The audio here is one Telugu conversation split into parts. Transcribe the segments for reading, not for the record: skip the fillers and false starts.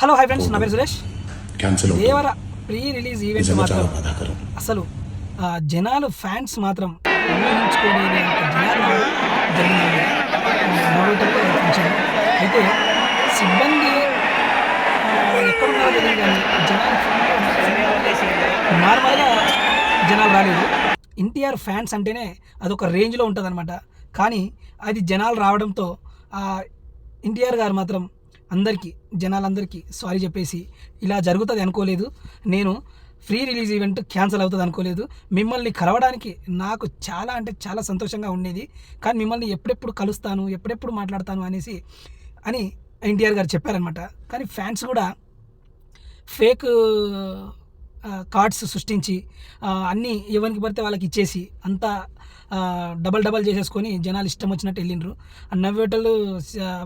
హలో హై ఫ్రెండ్స్, నా పేరు సురేష్. క్యాన్సిల్ దేవర ప్రీ రిలీజ్ ఈవెంట్ మాత్రం అసలు జనాలు ఫ్యాన్స్ మాత్రం ఊహించుకోలేని జనాలు జరిగిందండి. నవ్వుటంలో ఫంక్షన్ అయితే సిబ్బంది ఎక్కడున్నారో తెలియదు, కానీ జనాలు నార్మల్గా జనాలు రాలేదు. ఎన్టీఆర్ ఫ్యాన్స్ అంటేనే అదొక రేంజ్లో ఉంటుంది అనమాట. కానీ అది జనాలు రావడంతో ఎన్టీఆర్ గారు మాత్రం జనాలందరికీ సారీ చెప్పేసి ఇలా జరుగుతుంది అనుకోలేదు, నేను ఫ్రీ రిలీజ్ ఈవెంట్ క్యాన్సిల్ అవుతుంది అనుకోలేదు, మిమ్మల్ని కలవడానికి నాకు చాలా అంటే చాలా సంతోషంగా ఉండేది, కానీ మిమ్మల్ని ఎప్పుడెప్పుడు కలుస్తాను, ఎప్పుడెప్పుడు మాట్లాడతాను అని ఎన్టీఆర్ గారు చెప్పారనమాట. కానీ ఫ్యాన్స్ కూడా ఫేక్ కార్డ్స్ సృష్టించి అన్నీ ఎవరికి పడితే వాళ్ళకి ఇచ్చేసి అంతా డబల్ చేసేసుకొని జనాలు ఇష్టం వచ్చినట్టు వెళ్ళిండ్రు. నవ్వేటోళ్ళు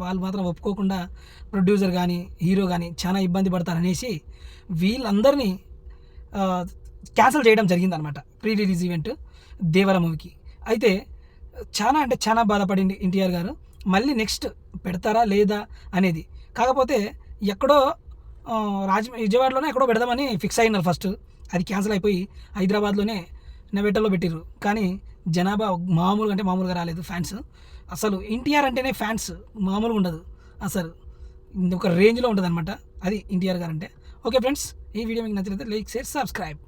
వాళ్ళు మాత్రం ఒప్పుకోకుండా ప్రొడ్యూసర్ కానీ హీరో కానీ చాలా ఇబ్బంది పడతారనేసి వీళ్ళందరినీ క్యాన్సిల్ చేయడం జరిగిందనమాట ప్రీ రిలీజ్ ఈవెంట్ దేవర మూవీకి. అయితే చాలా అంటే చాలా బాధపడింది ఎన్టీఆర్ గారు. మళ్ళీ నెక్స్ట్ పెడతారా లేదా అనేది, కాకపోతే ఎక్కడో విజయవాడలోనే ఎక్కడో పెడదామని ఫిక్స్ అయినారు ఫస్ట్. అది క్యాన్సిల్ అయిపోయి హైదరాబాద్లోనే నవేటలో పెట్టిర్రు. కానీ జనాభా మామూలుగా రాలేదు ఫ్యాన్స్. అసలు ఎన్టీఆర్ అంటేనే ఫ్యాన్స్ మామూలుగా ఉండదు, అసలు ఒక రేంజ్లో ఉంటుంది అనమాట. అది ఎన్టీఆర్ గారు అంటే. ఓకే ఫ్రెండ్స్, ఈ వీడియో మీకు నచ్చినట్లయితే లైక్, షేర్, సబ్స్క్రైబ్.